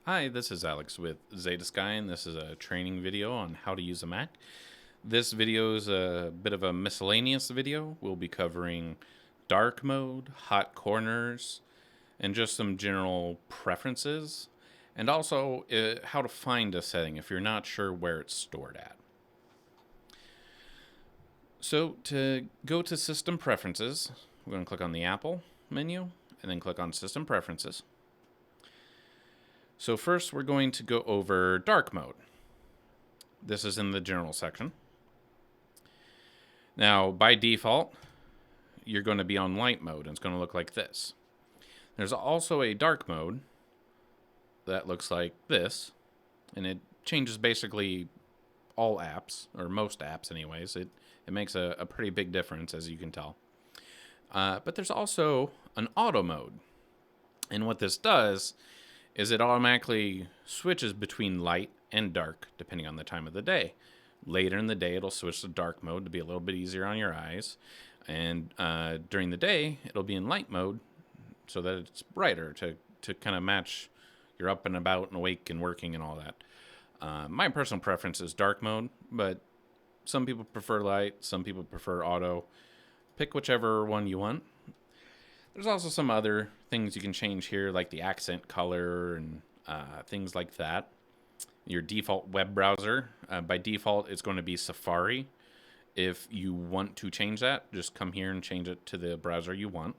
Hi, this is Alex with Zeta Sky, and this is a training video on how to use a Mac. This video is a bit of a miscellaneous video. We'll be covering dark mode, hot corners, and just some general preferences, and also how to find a setting if you're not sure where it's stored at. So to go to System Preferences, we're going to click on the Apple menu, and then click on System Preferences. So first we're going to go over dark mode. This is in the general section. Now by default, you're going to be on light mode and it's going to look like this. There's also a dark mode that looks like this, and it changes basically all apps, or most apps anyways. It makes a pretty big difference, as you can tell. But there's also an auto mode. And what this does is it automatically switches between light and dark depending on the time of the day. Later in the day, it'll switch to dark mode to be a little bit easier on your eyes. And during the day, it'll be in light mode so that it's brighter to kind of match you're up and about and awake and working and all that. My personal preference is dark mode, but some people prefer light, some people prefer auto. Pick whichever one you want. There's also some other things you can change here, like the accent color and things like that. Your default web browser, by default, it's going to be Safari. If you want to change that, just come here and change it to the browser you want.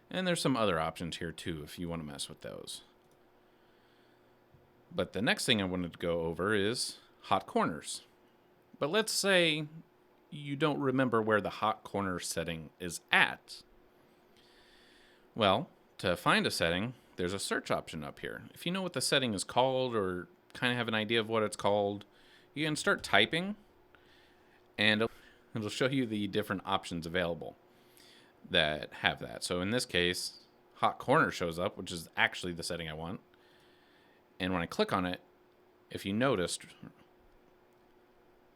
And there's some other options here too if you want to mess with those. But the next thing I wanted to go over is hot corners. But let's say you don't remember where the hot corner setting is at. Well, to find a setting, there's a search option up here. If you know what the setting is called or kind of have an idea of what it's called, you can start typing and it'll show you the different options available that have that. So in this case, hot corner shows up, which is actually the setting I want. And when I click on it, if you noticed,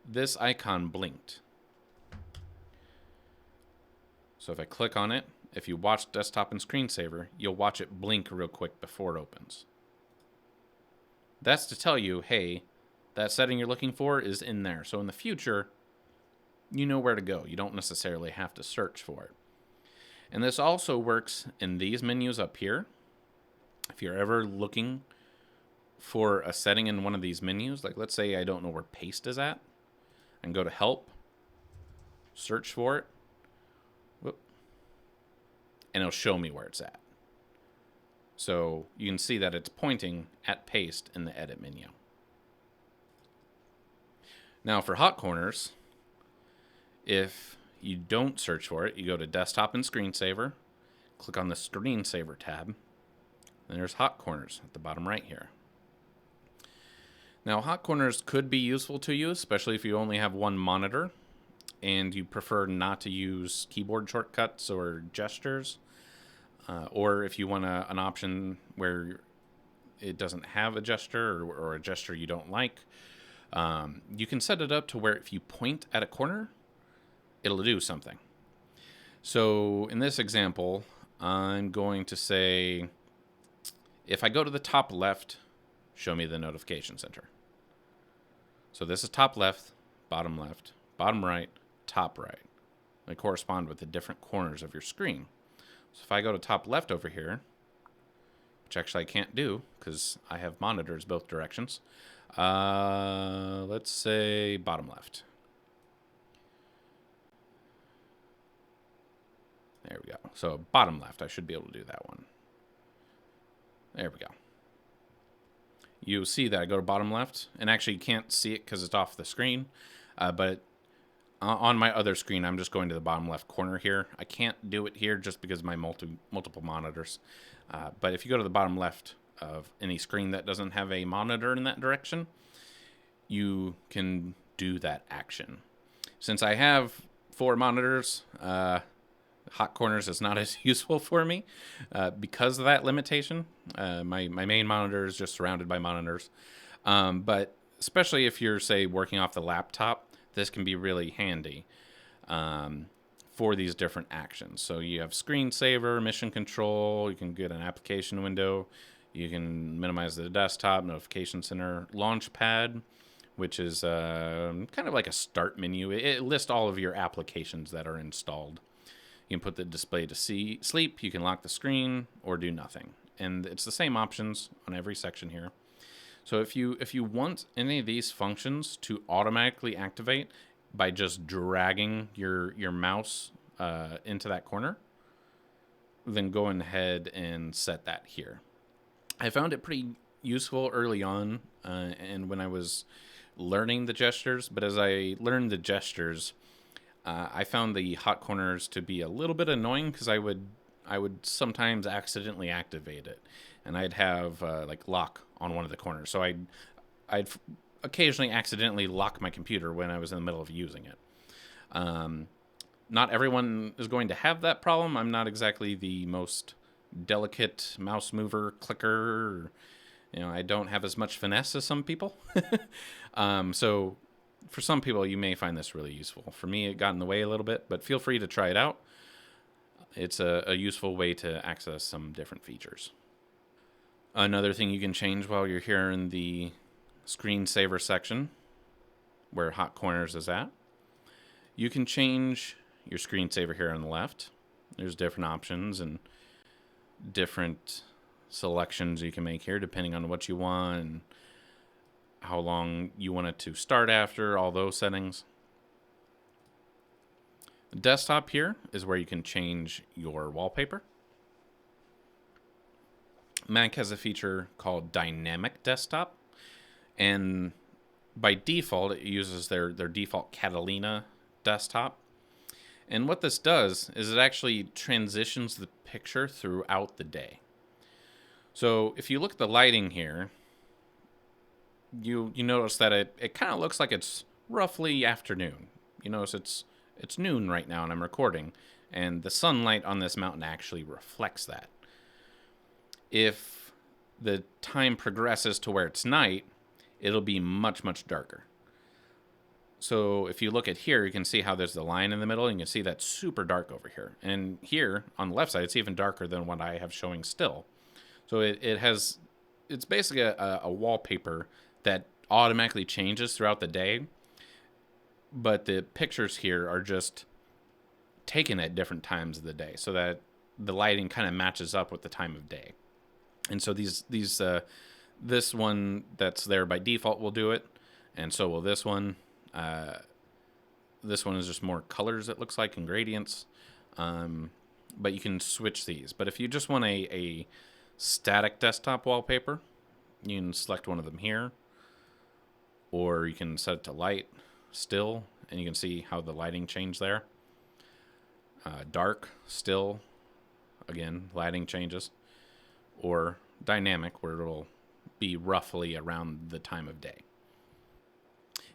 this icon blinked. So if I click on it, if you watch desktop and screensaver, you'll watch it blink real quick before it opens. That's to tell you, hey, that setting you're looking for is in there. So in the future, you know where to go. You don't necessarily have to search for it. And this also works in these menus up here. If you're ever looking for a setting in one of these menus, like let's say I don't know where paste is at, I can go to help, search for it, and it'll show me where it's at. So you can see that it's pointing at paste in the edit menu. Now for hot corners, if you don't search for it, you go to desktop and screensaver, click on the screensaver tab, and there's hot corners at the bottom right here. Now hot corners could be useful to you, especially if you only have one monitor and you prefer not to use keyboard shortcuts or gestures. Or if you want an option where it doesn't have a gesture or a gesture you don't like, you can set it up to where if you point at a corner, it'll do something. So in this example, I'm going to say, if I go to the top left, show me the notification center. So this is top left, bottom right, top right. They correspond with the different corners of your screen. So if I go to top left over here, which actually I can't do because I have monitors both directions, let's say bottom left. There we go. So bottom left, I should be able to do that one. There we go. You see that I go to bottom left, and actually you can't see it because it's off the screen, but on my other screen, I'm just going to the bottom left corner here. I can't do it here just because of my multiple monitors. But if you go to the bottom left of any screen that doesn't have a monitor in that direction, you can do that action. Since I have 4 monitors, hot corners is not as useful for me because of that limitation. My main monitor is just surrounded by monitors. But especially if you're, say, working off the laptop, this can be really handy for these different actions. So you have screensaver, mission control, you can get an application window, you can minimize the desktop, notification center, launchpad, which is kind of like a start menu. It lists all of your applications that are installed. You can put the display to sleep, you can lock the screen, or do nothing. And it's the same options on every section here. So if you want any of these functions to automatically activate by just dragging your mouse into that corner, then go ahead and set that here. I found it pretty useful early on, and when I was learning the gestures. But as I learned the gestures, I found the hot corners to be a little bit annoying because I would sometimes accidentally activate it, and I'd have like lock on one of the corners. So I'd occasionally accidentally lock my computer when I was in the middle of using it. Not everyone is going to have that problem. I'm not exactly the most delicate mouse mover clicker. I don't have as much finesse as some people. So for some people, you may find this really useful. For me, it got in the way a little bit, but feel free to try it out. It's a useful way to access some different features. Another thing you can change while you're here in the screensaver section, where hot corners is at, you can change your screensaver here on the left. There's different options and different selections you can make here depending on what you want and how long you want it to start after, all those settings. The desktop here is where you can change your wallpaper. Mac has a feature called Dynamic Desktop, and by default it uses their default Catalina desktop. And what this does is it actually transitions the picture throughout the day. So if you look at the lighting here, you notice that it kind of looks like it's roughly afternoon. You notice it's noon right now and I'm recording, and the sunlight on this mountain actually reflects that. If the time progresses to where it's night, it'll be much, much darker. So if you look at here, you can see how there's the line in the middle, and you can see that's super dark over here. And here on the left side, it's even darker than what I have showing still. So it's basically a wallpaper that automatically changes throughout the day, but the pictures here are just taken at different times of the day so that the lighting kind of matches up with the time of day. And so this one that's there by default will do it, and so will this one. This one is just more colors, it looks like, and gradients, but you can switch these. But if you just want a static desktop wallpaper, you can select one of them here, or you can set it to light still, and you can see how the lighting changed there. Dark still, again, lighting changes, or dynamic, where it'll be roughly around the time of day.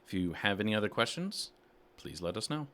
If you have any other questions, please let us know.